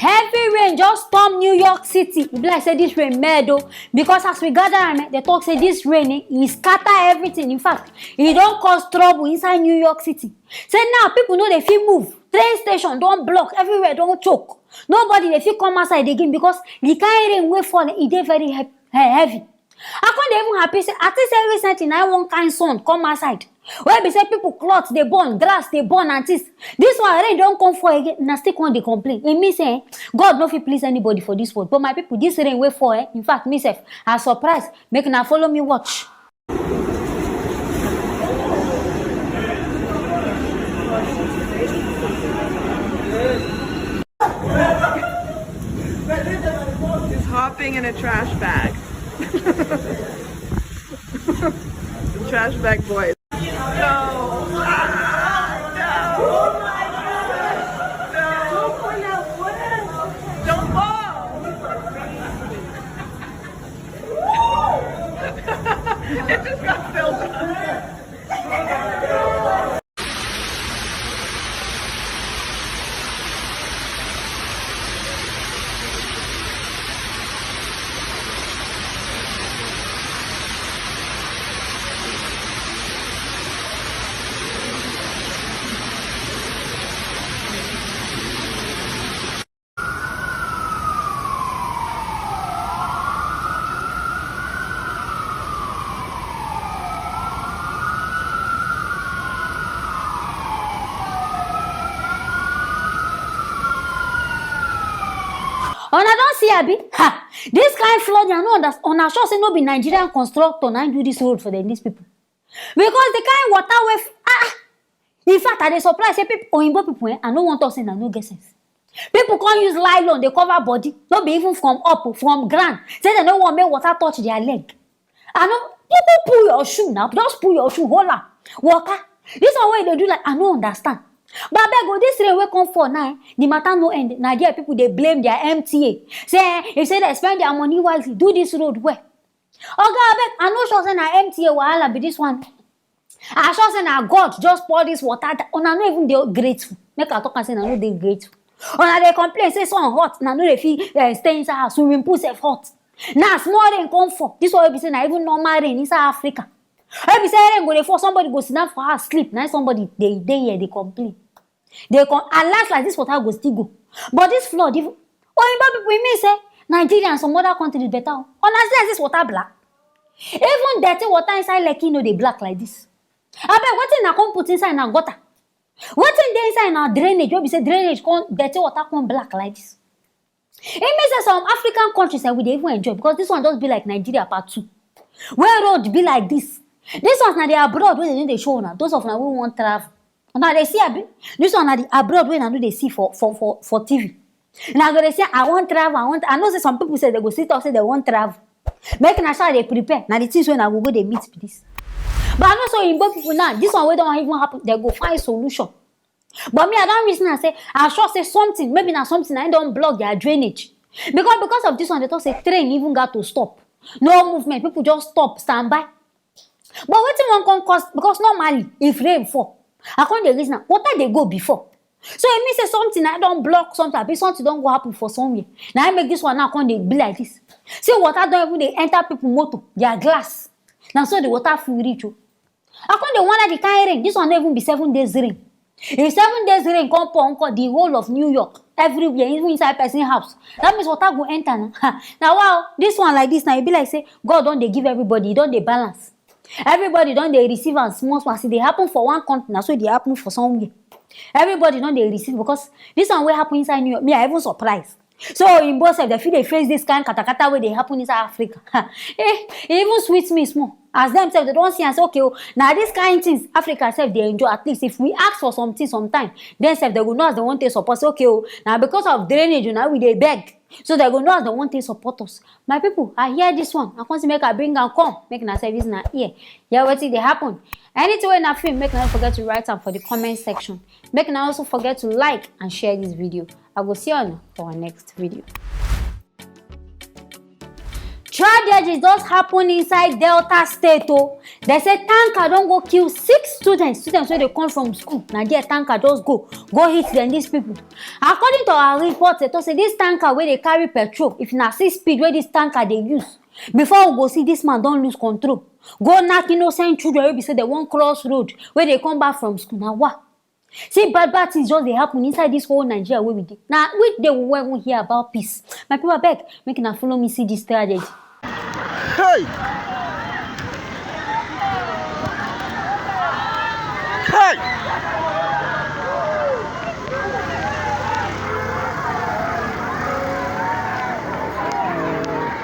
Heavy rain just storm New York City. E be like say this rain mad o, because as we gather, they talk say this rain e scatter everything. In fact, e don cause trouble inside New York City. Say now people no dey fit move. Train station don block, everywhere don choke. Nobody dey fit come outside again because the kind rain wey fall e dey very heavy. I can't even happy say at least recently na one kind sun come outside. Where be say people cloth they burn, grass they burn and this one rain don't come for again. Na still come they complain. It means God no fit please anybody for this world. But my people, this rain wait for in fact myself I surprised. Make na follow me watch. He's hopping in a trash bag. Trash bag boys. No. Don't fall. It just got filled up. Una don see abi? Ha! This kind flood, I know that una sure say no be Nigerian constructor na do this road for them, these people. Because the kind water in fact, I dey surprised say people Oyinbo people I no want us say na no get sense. People can't use nylon, they cover body, no be even from up, from ground. Say they no want make water touch their leg. I know people pull your shoe now, just pull your shoe, hold am, waka. This one way they do like I no understand. But abeg go this rain wey come for now, the matter no end. Nigeria people they blame their MTA. Say if say they spend their money wisely, do this road well. Oga abeg, I no sure say na MTA wahala be this one. I sure say na God just pour this water. Una no even dey grateful. Make I talk and say na no dey grateful. Una dey complain say sun hot, na no dey fit stay inside house. Swimming pool sef hot. Now small rain come for. This one be say na even normal rain inside Africa. If be say rain go dey fall, somebody go sit down for house sleep. Now somebody dey here dey complain. They come and last like this water go still go. But this flood, even Oyinbo people e mean say Nigeria and some other countries better. Honestly, this water black. Even dirty water inside Lekki no dey black like this. Abeg wetin na come put inside na gutter? Wetin dey inside na drainage? Wey be say drainage come dirty water come black like this. It means say some African countries we dey even enjoy because this one just be like Nigeria part 2. Where road be like this. This one's na the abroad wey they show una. Those of una wey wan travel. Now they see this one na the abroad wey na do they see for TV. Now go they say I want travel, I know say some people say they go sit up say they want travel. Make na sure they prepare. Now the things when I go they meet this. But I know so Igbo people now, this one wey don't even happen, they go find solution. But me I don't reason I say I sure say something, maybe na something I don't block their drainage. Because of this one they talk say train even got to stop. No movement, people just stop, stand by. But wetin one come cause because normally if rain fall, I can't the reason water they go before. So it means say something I don't block something, but something don't go happen for somewhere. Now I make this one now come they be like this. See water don't even they enter people motor, their glass. Now so the water full reach you. I can't the one that the kind rain. This one not even be 7 days rain. If 7 days rain come pour the whole of New York, everywhere, even inside person house, that means water go enter now. Now wow, this one like this now it be like say God don't they give everybody, don't they balance. Everybody don't they receive and small. See they happen for one country, now so they happen for somewhere. Everybody don't they receive because this one will happen inside New York. Me I even surprised. So in both sides, they face this kind of katakata where they happen inside Africa. It even sweets me small. As themselves, they don't see and say, okay, now this kind of things, Africa self they enjoy. At least if we ask for something sometime, then self they will know as they want to support. Okay, now because of drainage, now we they beg. So they go know as they want to support us. My people, I hear this one. I can't see make I bring and come. Make na service na here. Yeah, what they happen. Anything when I film, make not forget to write down for the comment section. Make not also forget to like and share this video. I will see you on for our next video. Tragedy just happen inside Delta State. Oh, they say tanker don't go kill 6 students where they come from school. Now their tanker just go hit them, these people. According to our reports, they say this tanker where they carry petrol, if na 6 speed where this tanker they use, before we go see this man don't lose control. Go knock innocent children wey be say they won't cross road where they come back from school. Now what? See, bad things just they happen inside this whole Nigeria where we did. Now, which day we won't hear about peace. My people beg, make una follow me see this tragedy. Hey! Hey!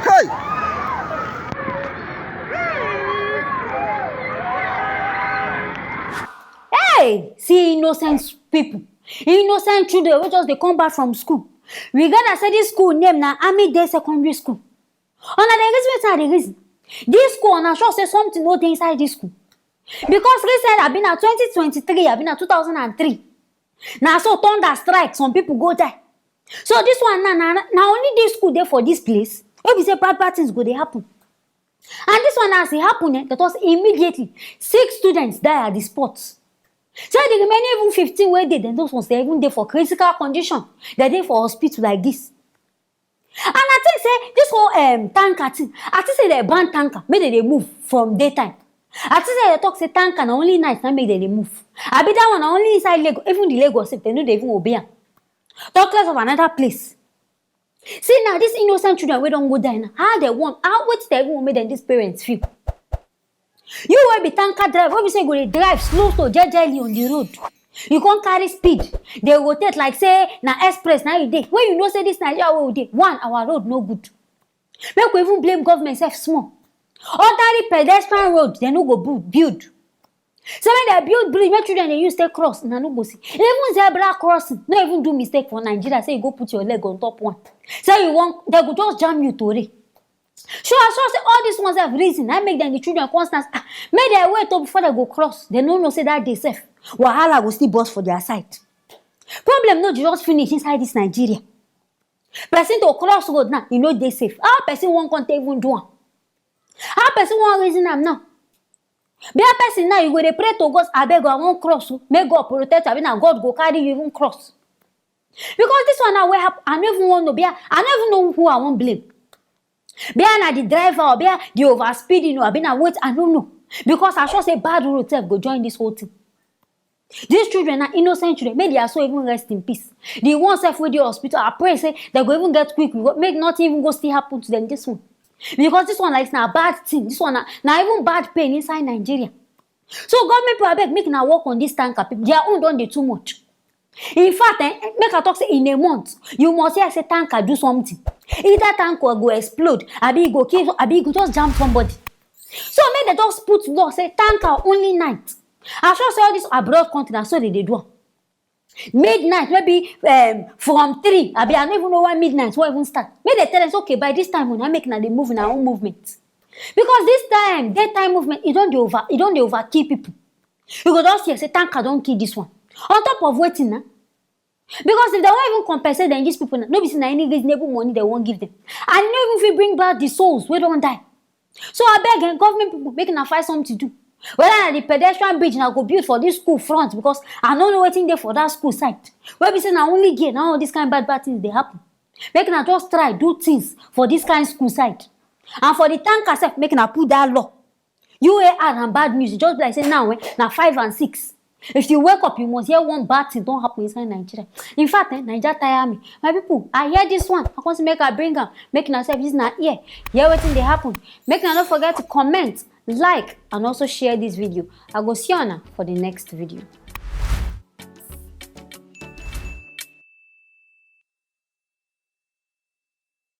Hey! Hey, see innocent people, innocent children wey just dey come back from school. We gats say this school name na Army Day Secondary School. Una dey reason wetin I dey reason? This school una sure say something no dey inside this school because recent abi na 2023 abi na 2003 na so thunder strike some people go die. So this one na only this school dey for this place wey be say bad things go dey happen. And this one as e happen that was immediately 6 students die at the spot. So the remaining even 15 wey dey, then those ones they even dey for critical condition. They dey for hospital like this. And I think say this whole tanker thing, I think say they ban tanker, make they move from daytime. I think say they talk say tanker na only night na make they move. I be that one na only inside Lagos, even the Lagos sef, they no dey even obey am. Talk less of another place. See now, these innocent children wey don go die now, how wetin they even make them these parents feel? You wey be tanker driver, wey be say you go dey drive slow jejely on the road. You can't carry speed. They rotate like say na express na you dey. When you know say this Nigeria wey we dey, one, our road no good. Make we even blame government sef small. Ordinary pedestrian road, they no go build. So when they build bridge, make children they use take cross, na no go see. Even zebra crossing, no even do mistake for Nigeria. Say you go put your leg on top one. Say you want, they go just jam you to it. Sure, say all these ones have reason. I make them the children constant. Make they wait up before they go cross. They no know say that they safe. Wahala go still burst for their side. Problem no just finish inside this Nigeria. Person to cross road now, you know they safe. How person won't can't even do am? How person won't reason am now? Be a person now, you go dey pray to God, I beg God, I won't cross. May God protect you. I mean, God go carry you even cross. Because this one now where happen, I don't even want to be. I don't even know who I won't blame. Be na the driver or be the overspeeding or be na wait, I don't know. Because I sure say bad road self go join this whole thing. These children are innocent children. Maybe they are so even rest in peace. The ones self with the hospital, I pray say they go even get quick. Make nothing even go still happen to them. This one. Because this one like na bad thing. This one na even bad pain inside Nigeria. So government people abeg make na work on this tanker people. Their own don dey too much. In fact, make I talk say in a month, you must hear say tanker do something. Either tanker go explode, abi go kill, abi go just jam somebody. So make they just put law say tanker only night. I sure say all this abroad country na so they do am. Midnight, maybe from 3, abi I don't even know why midnight won't even start. Make they tell us okay by this time when I make na they move in our own movement. Because this time, daytime movement, it don't over kill people. You go just hear say tanker don't kill this one. On top of waiting now. Because if they won't even compensate them, these people, no be say any reasonable money they won't give them. And no even if you bring back the souls, we don't die. So I beg government people making a find something to do. Whether the pedestrian bridge now go build for this school front because I don't know waiting there for that school site. Where we say now only get now all these kind of bad things they happen. Making a just try do things for this kind of school site. And for the tanker self, making a put that law. UAR and bad news, just like say now, now 5 and 6. If you wake up, you must hear one bad thing don't happen inside Nigeria. In fact, Nigeria tire me. My people, I hear this one. I want to make a bring up, making ourselves this not here. Hear what thing they happen. Make not forget to comment, like, and also share this video. I go see you now for the next video.